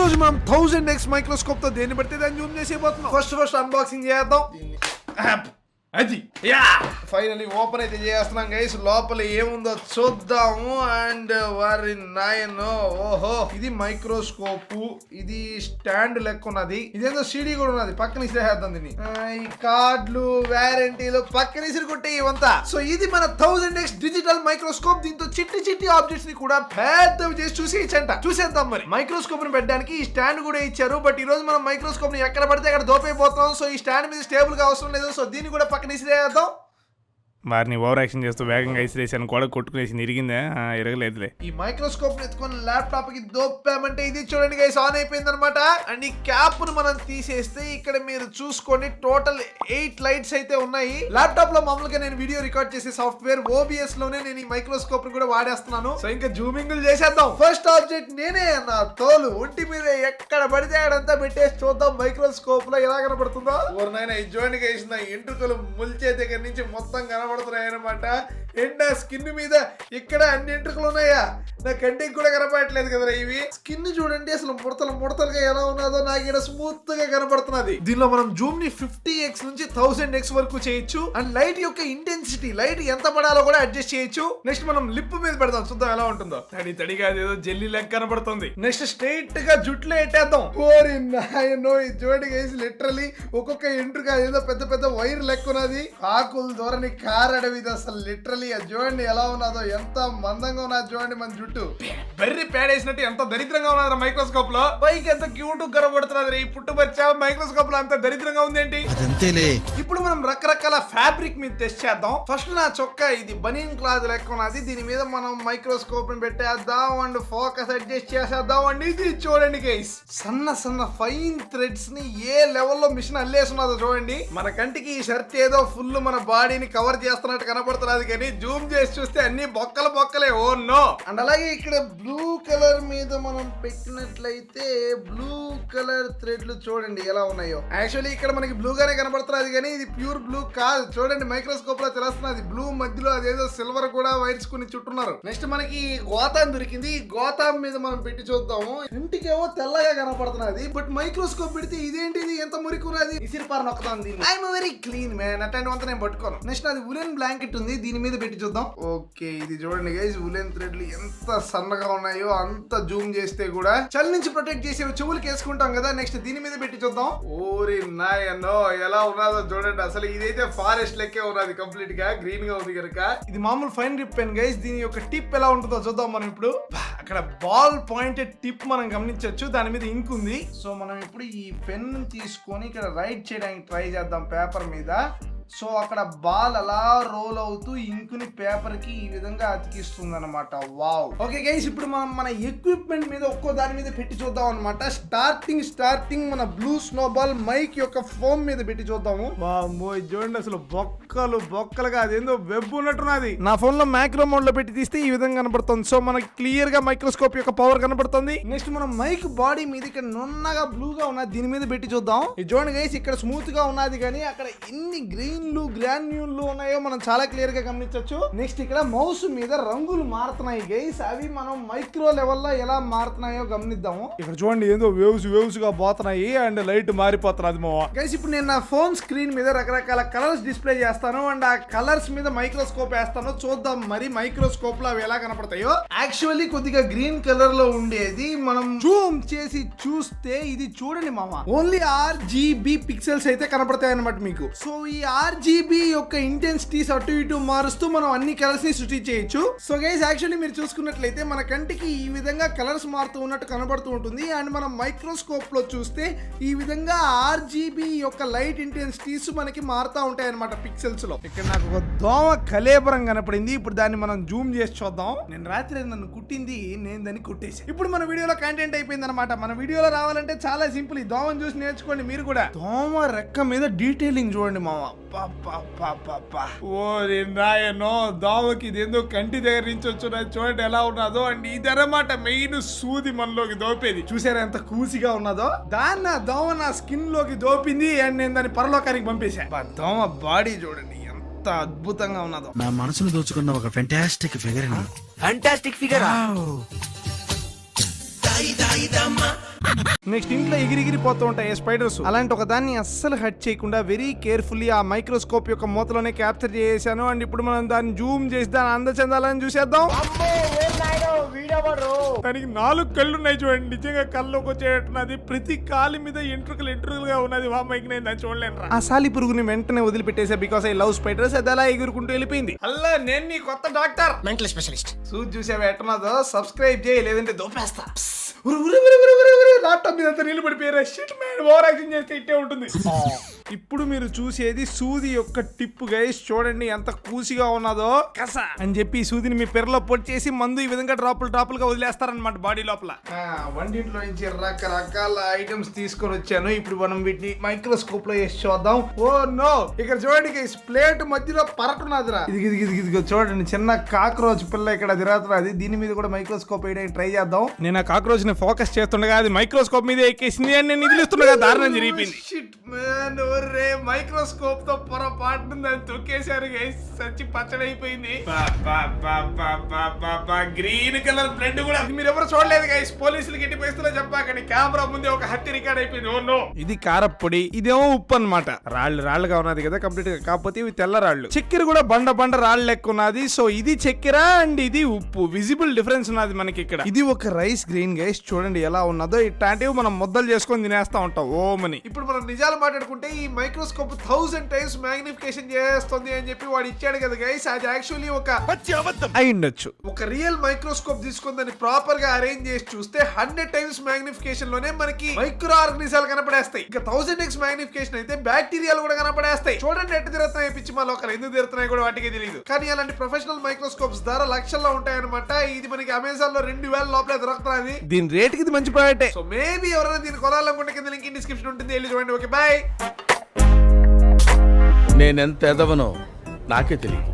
రోజు మనం 1000x microscope తో దేన్ని బట్టి దాన్ని జూమ్ చేసేపోతున్నాం. ఫస్ట్ అన్బాక్సింగ్ చేద్దాం. అది ఫైనలీ ఓపెన్ అయితే చేస్తున్నాం గైస్. లోపల ఏముందో చూద్దాము. అండ్ వారి నాయనో, ఓహో ఇది మైక్రోస్కోప్, ఇది స్టాండ్ లెక్క ఉన్నది, ఇదేందో సీడీ కూడా ఉన్నది. పక్కన ఇసిరేద్దాం దీన్ని. ఈ కార్డులు, వారంటీలు పక్కన ఇసిరి కొట్టే ఇవంతా. సో ఇది మన 1000x డిజిటల్ మైక్రోస్కోప్. దీంతో చిట్టి ఆబ్జెక్ట్స్ ని కూడా పెద్దవి చేసి చూసేద్దాం. మరి మైక్రోస్కోప్ ని పెట్టడానికి ఈ స్టాండ్ కూడా ఇచ్చారు. బట్ ఈ రోజు మనం మైక్రోస్కోప్ ని ఎక్కడ పడితే అక్కడ దోపైపోతాం. సో ఈ స్టాండ్ మీద స్టేబుల్ గా అవసరం లేదు. సో దీన్ని కూడా పక్కన ఇసిరేద్దాం. వారిని ఓవర్ యాక్షన్ చేస్తూ వేగంగా ఇసిరేసాను, కూడా కొట్టుకునేసి ఇరిగిందా? ఇరగలేదులే. ఈ మైక్రోస్కోప్ ఎత్తుకొని ల్యాప్టాప్ కి దోపామంటే ఇది చూడండి గైస్, ఆన్ అయిపోయింది అనమాట. అండ్ ఈ క్యాప్ ను మనం తీసేస్తే ఇక్కడ మీరు చూసుకోండి టోటల్ 8 లైట్స్ అయితే ఉన్నాయి. ల్యాప్టాప్ లో మామూలుగా నేను వీడియో రికార్డ్ చేసే సాఫ్ట్వేర్ OBS లోనే నేను ఈ మైక్రోస్కోప్ ని కూడా వాడేస్తున్నాను. సో ఇంకా జూమింగ్ చేసేద్దాం. ఫస్ట్ ఆబ్జెక్ట్ నేనే నా తోలు ఒంటి మీద ఎక్కడ పడితే అక్కడంతా పెట్టేసి చూద్దాం మైక్రోస్కోప్ లో ఎలా కనబడుతుందో. ఓర్నైనా ఈ చూడండి గైస్, నా ఎంట్రుకలు ముల్చే దగ్గర నుంచి మొత్తం కనబడుతున్నాయి అనమాట. ఎండ స్కిన్ మీద ఇక్కడ అన్ని ఎంట్రుకలు ఉన్నాయా? నా కంటికి కూడా కనపడట్లేదు కదా ఇవి. స్కిన్ చూడండి అసలు ముడతలుగా ఎలా ఉన్నదో నాకు ఇక్కడ స్మూత్ గా కనపడుతున్నది. దీనిలో మనం జూమ్ ని 50x నుంచి 1000x వరకు చేయొచ్చు. అండ్ లైట్ యొక్క ఇంటెన్సిటీ, లైట్ ఎంత పడాలో కూడా అడ్జస్ట్ చేయొచ్చు. నెక్స్ట్ మనం లిప్ మీద పెడదాం, చూద్దాం ఎలా ఉంటుందో. తడిగా ఏదో జెల్లీ లెక్క కనపడుతుంది. నెక్స్ట్ స్ట్రైట్ గా జుట్లో ఎట్టేద్దాం. ఓరి నాయనో, ఈ చూడండి గైస్, లిటరలీ ఒక్కొక్క ఎంట్రుక ఏదో పెద్ద వైర్ లెక్క ఉన్నది. ఆకులు దూరని కారడవిది అసలు లిటరలీ. చూడండి ఎలా ఉన్నదో, ఎంత మందంగా ఉన్నది చూడండి మన జుట్టు. బర్రి పేడేసినట్టు ఎంత దరిద్రంగా ఉన్నది మైక్రోస్కోప్ లో. పైకి ఎంత క్యూట్ కనబడుతున్నది. ఈ పుట్టుబచ్చా మైక్రోస్కోప్ లో అంత దరిద్రంగా ఉందేంటి? ఇప్పుడు మనం రకరకాల ఫ్యాబ్రిక్ మీద టెస్ట్ చేద్దాం. ఫస్ట్ నా చొక్కా ఇది బనీన్ క్లాత్ లెక్క ఉన్నది. దీని మీద మనం మైక్రోస్కోప్ ని పెట్టేద్దాం అండ్ ఫోకస్ అడ్జస్ట్ చేసేద్దాం. అండి ఇది చూడండి గైస్, సన్న ఫైన్ థ్రెడ్స్ ని ఏ లెవెల్లో మిషన్ అల్లేస్తున్నదో చూడండి. మన కంటికి ఈ షర్ట్ ఏదో ఫుల్ మన బాడీని కవర్ చేస్తున్నట్టు కనబడుతున్నది, కానీ జూమ్ చేసి చూస్తే అన్ని బొక్కలే. Oh no. అండ్ అలాగే ఇక్కడ బ్లూ కలర్ మీద మనం పెట్టినట్లయితే బ్లూ కలర్ థ్రెడ్లు చూడండి ఎలా ఉన్నాయో. యాక్చువల్లీ ఇక్కడ మనకి బ్లూ గానే కనబడుతున్నది, కానీ ఇది ప్యూర్ బ్లూ కాదు. చూడండి మైక్రోస్కోప్ లో తెలుస్తున్నది. బ్లూ మధ్యలో అదేదో సిల్వర్ కూడా వైర్స్ కొన్ని చుట్టున్నారు. నెక్స్ట్ మనకి గోతాం దొరికింది. ఈ గోతాం మీద మనం పెట్టి చూద్దాము. ఇంటికేమో తెల్లగా కనపడుతున్నది, బట్ మైక్రోస్కోప్ పెడితే ఇదేంటిది ఎంత మురికున్నది. ఇసిరిపార నొక్కుతాం దీన్ని. ఐఎమ్ వెరీ క్లీన్ మ్యాన్, అట్లాంటి అంతా నేను పట్టుకోను. నెక్స్ట్ అది ఉలెన్ బ్లాంకెట్ ఉంది, దీని మీద పెట్టి చూద్దాం. ఓకే ఇది చూడండి గైస్, ఉలెన్ థ్రెడ్లు ఎంత సన్నగా ఉన్నాయో. అంత జూమ్ చేస్తే కూడా చలి నుంచి ప్రొటెక్ట్ చేసే చెవులకి వేసుకుంటాం కదా. నెక్స్ట్ దీని మీద పెట్టి చూద్దాం. ఓరి నాయనో ఎలా ఉన్నదో చూడండి. అసలు ఇదైతే ఫారెస్ట్ లెక్కే ఉన్నది, కంప్లీట్ గా గ్రీన్ గా ఉంది కనుక. ఇది మామూలు ఫైన్ రిప్ పెన్ గైస్. దీని యొక్క టిప్ ఎలా ఉంటుందో చూద్దాం మనం ఇప్పుడు. అక్కడ బాల్ పాయింటెడ్ టిప్ మనం గమనించవచ్చు, దాని మీద ఇంక్ ఉంది. సో మనం ఇప్పుడు ఈ పెన్ తీసుకొని ఇక్కడ రైట్ చేయడానికి ట్రై చేద్దాం పేపర్ మీద. సో అక్కడ బాల్ అలా రోల్ అవుతూ ఇంక్ ని పేపర్ కి ఈ విధంగా అతికిస్తుంది అనమాట. వావ్. ఓకే గైస్, ఇప్పుడు మనం మన ఎక్విప్మెంట్ మీద ఒక్కో దాని మీద పెట్టి చూద్దాం అనమాట. స్టార్టింగ్ మన బ్లూ స్నోబాల్ మైక్ యొక్క ఫోమ్ మీద పెట్టి చూద్దాము. వామ్మో చూడండి అసలు బొక్కలుగా అదేందో వెబ్ ఉన్నట్టున్నది. నా ఫోన్ లో మ్యాక్రో మోడ్ లో పెట్టి తీస్తే ఈ విధంగా కనబడుతుంది. సో మనకి క్లియర్ గా మైక్రోస్కోప్ యొక్క పవర్ కనబడుతుంది. నెక్స్ట్ మనం మైక్ బాడీ మీద ఇక్కడ నున్నగా బ్లూగా ఉన్నది, దీని మీద పెట్టి చూద్దాం. ఇది చూడండి గైస్, ఇక్కడ స్మూత్ గా ఉన్నది, కానీ అక్కడ ఎన్ని గ్రాన్యూల్లు ఉన్నాయో మనం చాలా క్లియర్ గా గమనించవచ్చు. నెక్స్ట్ ఇక్కడ మౌస్ మీద రంగులు మారుతున్నాయి గైస్, అవి మనం మైక్రో లెవెల్లో ఎలా మారుతున్నాయో గమనిద్దాము. ఇక్కడ చూడండి ఏదో వేవ్స్ గా పోతున్నాయి అండ్ లైట్ మారిపోతున్నది గైస్. ఇప్పుడు నేను నా ఫోన్ స్క్రీన్ మీద రకరకాల కలర్స్ డిస్ప్లే చేస్తాను అండ్ ఆ కలర్స్ మీద మైక్రోస్కోప్ వేస్తాను. చూద్దాం మరి మైక్రోస్కోప్ లో అవి ఎలా కనపడతాయో. యాక్చువల్లీ కొద్దిగా గ్రీన్ కలర్ లో ఉండేది మనం జూమ్ చేసి చూస్తే ఇది చూడండి మామ, ఓన్లీ RGB పిక్సెల్స్ అయితే కనపడతాయి అన్నమాట మీకు. సో ఈ RGB యొక్క ఇంటెన్సిటీస్ అటు ఇటు మారుస్తూ మనం అన్ని కలర్స్ ని సృష్టించవచ్చు. సో గైస్ యాక్చువల్లీ మీరు చూసుకున్నట్లయితే మన కంటికి ఈ విధంగా కలర్స్ మారుతూ ఉన్నట్టు కనబడుతూ ఉంటుంది. అండ్ మనం మైక్రోస్కోప్ లో చూస్తే ఈ విధంగా RGB యొక్క లైట్ ఇంటెన్సిటీస్ మనకి మారుతూ ఉంటాయి అనమాట పిక్సెల్స్ లో. ఇక్కడ నాకు ఒక దోమ కలేబరం కనపడింది. ఇప్పుడు దాన్ని మనం జూమ్ చేసి చూద్దాం. నేను రాత్రి నన్ను కుట్టింది, నేను దాన్ని కుట్టేసి. ఇప్పుడు మన వీడియోలో కంటెంట్ అయిపోయింది అనమాట. మన వీడియోలో రావాలంటే చాలా సింపుల్, ఈ దోమను చూసి నేర్చుకోండి మీరు కూడా. దోమ రెక్క మీద డీటెయిలింగ్ చూడండి మామ. ఓరి నాయనో, దోమకి ఇదేందో కంటి దగ్గర నుంచి వచ్చున్నది చూడండి ఎలా ఉన్నదో. అండ్ ఇదన్నమాట మెయిన్ సూది మనలోకి దోపేది. చూసారా ఎంత కూసిగా ఉన్నదో. దాన్ని దోమ నా స్కిన్ లోకి దోపింది అండ్ నేను దాన్ని పరలోకానికి పంపేశా. దోమ బాడీ చూడండి ఎంత అద్భుతంగా ఉన్నదో. నా మనసును దోచుకున్న ఒక ఫెంటాస్టిక్ ఫిగర్. నెక్స్ట్ ఇంట్లో ఎగిరిగిరిపోతూ ఉంటాయి స్పైడర్స్. అలాంటి ఒక దాన్ని అస్సలు హట్ చేయకుండా వెరీ కేర్ఫుల్లీ ఆ మైక్రోస్కోప్ యొక్క మూతలోనే క్యాప్చర్ చేశాను. అండ్ ఇప్పుడు మనం దాన్ని జూమ్ చేసి దాని అందచందాలని చూసేద్దాం. దానికి 4 కళ్ళు ఉన్నాయి చూడండి. నిజంగా కళ్ళలోకి వచ్చేటట్టున్నది. ప్రతి కాలి మీద ఎంట్రుకలుగా ఉన్నది. వామ్మైకి నేను దాన్ని చూడలేను. ఆ సాలి పురుగుని వెంటనే వదిలిపెట్టేసా బికాస్ ఐ లవ్ స్పైడర్స్. అది అలా ఎగురుకుంటూ వెళ్ళిపోయింది. అల్లా నేను నీ కొత్త డాక్టర్ మెంటల్ స్పెషలిస్ట్. చూసి చూసావా ఎట్టున్నదో? సబ్స్క్రైబ్ చేయి లేదంటే దోపేస్తా. ల్యాప్టాప్ మీద నీళ్ళు పడిపోయారా? షిట్ మ్యాన్, ఓవర్ యాక్షన్ చేస్తే ఇట్టే ఉంటుంది. ఇప్పుడు మీరు చూసేది సూది యొక్క టిప్ గైస్. చూడండి ఎంత కూసిగా ఉన్నదో. కస అని చెప్పి సూదిని మీ పెరలో పొడిచేసి మందు ఈ విధంగా డ్రాపులుగా వదిలేస్తారనమాట బాడీ లోపల. వంటింట్లో నుంచి రకరకాల ఐటమ్స్ తీసుకొని వచ్చాను. ఇప్పుడు మనం వీటిని మైక్రోస్కోప్ లో వేసి చూద్దాం. ఓ నో, ఇక్కడ చూడండి గైస్, ప్లేట్ మధ్యలో పరటున్నదిరా. ఇది చూడండి, చిన్న కాక్రోచ్ పిల్ల ఇక్కడ తిరుగుతున్నది. దీని మీద కూడా మైక్రోస్కోప్ వేయడానికి ట్రై చేద్దాం. నేను ఆ కాక్రోచ్ ని ఫోకస్ చేస్తుండగా అది మైక్రోస్కోప్ మీద ఎక్కేసింది అని నేను నిధులిస్తుండగా దారుణం జరిగిపోయింది. మైక్రోస్కోప్ తో పొరపాటు దాన్ని తొక్కేశారు గైస్. సచ్చి పచ్చడైపోయింది. గ్రీన్ కలర్ బ్లడ్ కూడా మీరు ఎవరు చూడలేదు గైస్. పోలీసులు గట్టి పోయిస్తున్నా చెప్పాకండి. కెమెరా ముందే ఒక హత్య రికార్డ్ అయిపోయింది. Oh no. ఇది కారప్పొడి, ఇదేమో ఉప్పు అనమాట. రాళ్ళుగా ఉన్నది కదా కంప్లీట్ గా. కాకపోతే ఇవి తెల్ల రాళ్ళు. చక్కెర కూడా బండ రాళ్ళు లెక్క ఉన్నది. సో ఇది చక్కెర అండ్ ఇది ఉప్పు. విజిబుల్ డిఫరెన్స్ ఉన్నది మనకి ఇక్కడ. ఇది ఒక రైస్ గ్రెయిన్ గైస్. చూడండి ఎలా ఉన్నదో. ఇట్లాంటివి మనం ముద్దలు చేసుకొని తినేస్తా ఉంటాం ఓమని. ఇప్పుడు మనం నిజాలు మాట్లాడుకుంటే ఈ మైక్రోస్కోప్ 1000 టైమ్స్ మ్యాగ్నిఫికేషన్ చేస్తుంది అని చెప్పి వాడు ఇచ్చాడు కదా గైస్. అది యాక్చువల్లీ ఒక అయి ఉండొచ్చు. ఒక రియల్ మైక్రోస్కోప్ తీసుకుని దాన్ని ప్రాపర్ గా అరేంజ్ చేసి చూస్తే 100 టైమ్స్ మ్యాగ్నిఫికేషన్ లోనే మనకి మైక్రో ఆర్గనిజాలు కనపడేస్తాయి. ఇంకా 1000x మ్యాగ్నిఫికేషన్ అయితే బ్యాక్టీరియాలు కూడా కనపడేస్తాయి. చూడండి ఎట్టు తిరుగుతున్నాయి పిచ్చి మా లోకల్. ఎందుకు తిరుగుతున్నాయి కూడా వాటికి తెలియదు. కానీ అలాంటి ప్రొఫెషనల్ మైక్రోస్కోప్స్ ధర లక్షల్లో ఉంటాయన్నమాట. ఇది మనకి అమెజాన్ లో 2000 లోపలే దొరుకుతుంది. దీని రేట్ కి ఇది మంచి ప్రోడక్ట్. సో మేబీ ఎవరైనా దీన్ని కొనాలనుకుంటే కింద లింక్ డిస్క్రిప్షన్ ఉంటుంది, వెళ్ళి చూడండి. Okay bye. నేనెంత ఎదవనో నాకే తెలియదు.